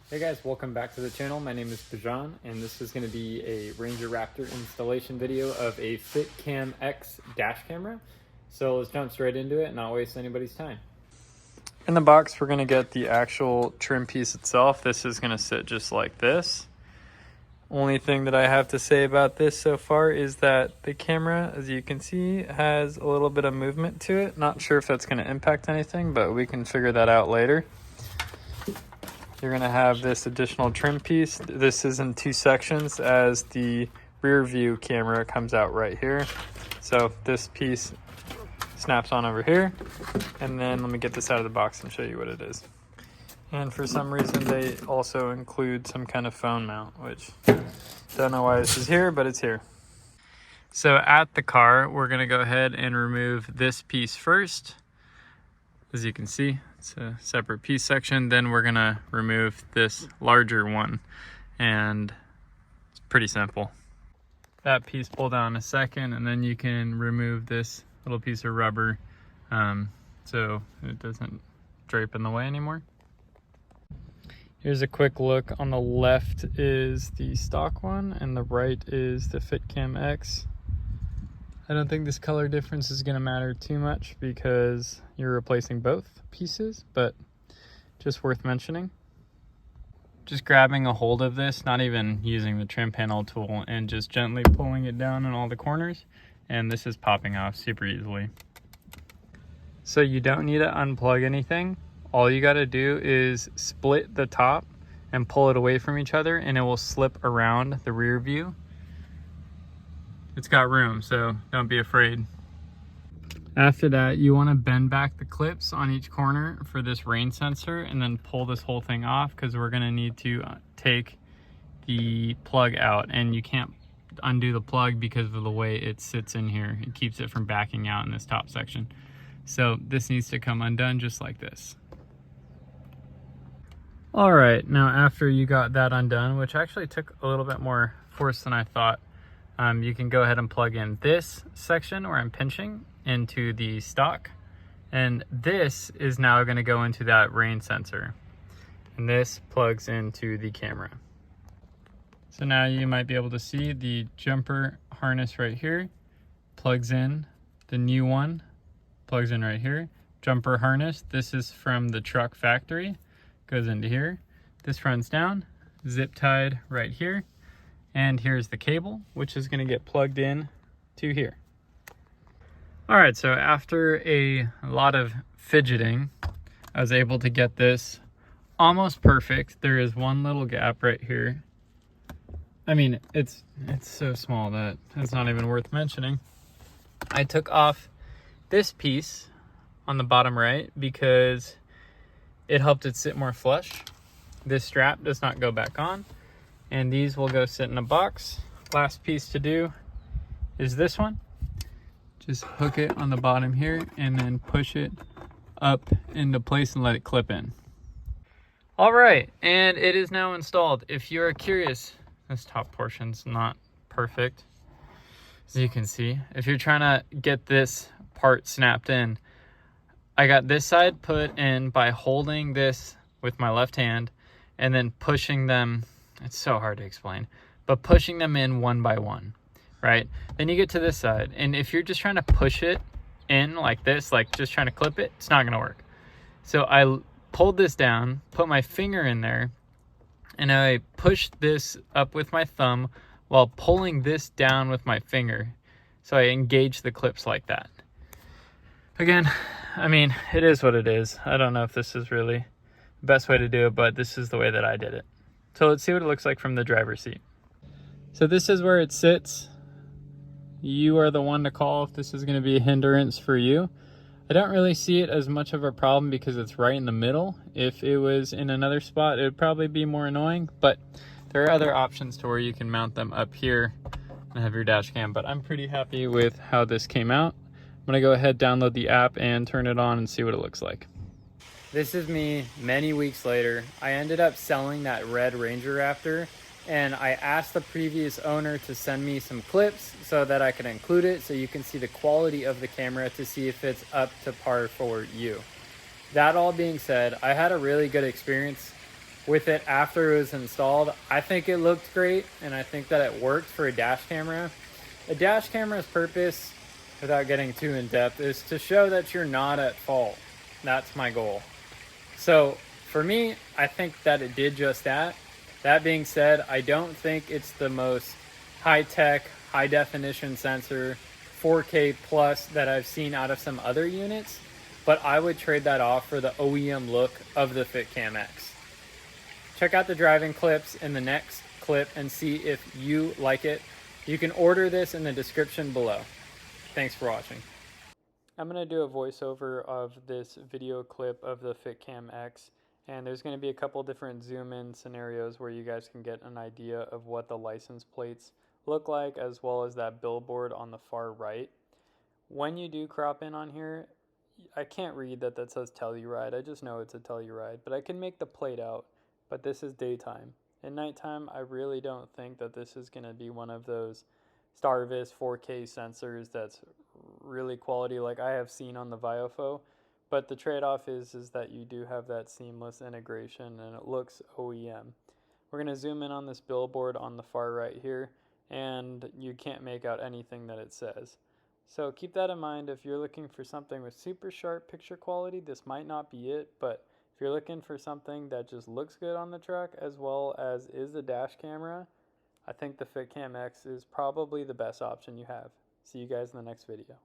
Hey guys, welcome back to the channel. My name is Bajan, and this is going to be a Ranger Raptor installation video of a FitcamX dash camera. So let's jump straight into it and not waste anybody's time. In the box, we're going to get the actual trim piece itself. This is going to sit just like this. Only thing that I have to say about this so far is that the camera, as you can see, has a little bit of movement to it. Not sure if that's going to impact anything, but we can figure that out later. You're going to have this additional trim piece. This is in two sections, as the rear view camera comes out right here. So this piece snaps on over here, and then let me get this out of the box and show you what it is. And for some reason they also include some kind of phone mount, which don't know why this is here, but it's here. So at the car, we're going to go ahead and remove this piece first. As you can see, it's a separate piece section. Then we're gonna remove this larger one, and it's pretty simple. That piece pull down a second, and then you can remove this little piece of rubber so it doesn't drape in the way anymore. Here's a quick look. On the left is the stock one, and the right is the FitcamX. I don't think this color difference is going to matter too much because you're replacing both pieces, but just worth mentioning. Just grabbing a hold of this, not even using the trim panel tool, and just gently pulling it down in all the corners, and this is popping off super easily. So you don't need to unplug anything. All you got to do is split the top and pull it away from each other, and it will slip around the rear view. It's got room, so don't be afraid. After that, you want to bend back the clips on each corner for this rain sensor, and then pull this whole thing off, because we're going to need to take the plug out, and you can't undo the plug because of the way it sits in here. It keeps it from backing out in this top section. So this needs to come undone just like this. All right, now after you got that undone, which actually took a little bit more force than I thought, you can go ahead and plug in this section where I'm pinching into the stock, and this is now going to go into that rain sensor, and this plugs into the camera. So now you might be able to see the jumper harness right here plugs in. The new one plugs in right here. Jumper harness, this is from the truck factory, goes into here. This runs down, zip tied right here. And here's the cable, which is going to get plugged in to here. All right, so after a lot of fidgeting, I was able to get this almost perfect. There is one little gap right here. I mean, it's so small that it's not even worth mentioning. I took off this piece on the bottom right because it helped it sit more flush. This strap does not go back on, and these will go sit in a box. Last piece to do is this one. Just hook it on the bottom here and then push it up into place and let it clip in. All right, and it is now installed. If you're curious, this top portion's not perfect, as you can see. If you're trying to get this part snapped in, I got this side put in by holding this with my left hand and then pushing them. It's so hard to explain, but pushing them in one by one, right? Then you get to this side, and if you're just trying to push it in like this, like just trying to clip it, it's not gonna work. So I pulled this down, put my finger in there, and I pushed this up with my thumb while pulling this down with my finger. So I engaged the clips like that. Again, I mean, it is what it is. I don't know if this is really the best way to do it, but this is the way that I did it. So let's see what it looks like from the driver's seat. So this is where it sits. You are the one to call if this is going to be a hindrance for you. I don't really see it as much of a problem because it's right in the middle. If it was in another spot, it would probably be more annoying, but there are other options to where you can mount them up here and have your dash cam, but I'm pretty happy with how this came out. I'm gonna go ahead, download the app and turn it on and see what it looks like. This is me many weeks later. I ended up selling that red Ranger Raptor, and I asked the previous owner to send me some clips so that I can include it so you can see the quality of the camera to see if it's up to par for you. That all being said, I had a really good experience. with it after it was installed. I think it looked great, and I think that it worked for a dash camera. A dash camera's purpose, without getting too in depth, is to show that you're not at fault. That's my goal. So for me, I think that it did just that. That being said, I don't think it's the most high-tech, high-definition sensor, 4K plus that I've seen out of some other units, but I would trade that off for the OEM look of the FitcamX. Check out the driving clips in the next clip and see if you like it. You can order this in the description below. Thanks for watching. I'm going to do a voiceover of this video clip of the FitcamX, and there's going to be a couple different zoom in scenarios where you guys can get an idea of what the license plates look like, as well as that billboard on the far right. When you do crop in on here, I can't read that says Telluride. I just know it's a Telluride, but I can make the plate out. But this is daytime. At nighttime, I really don't think that this is going to be one of those Starvis 4K sensors that's really quality like I have seen on the Viofo. But the trade-off is that you do have that seamless integration and it looks OEM. We're going to zoom in on this billboard on the far right here, and you can't make out anything that it says. So keep that in mind. If you're looking for something with super sharp picture quality, this might not be it, but if you're looking for something that just looks good on the truck as well as is a dash camera, I think the FitcamX is probably the best option you have. See you guys in the next video.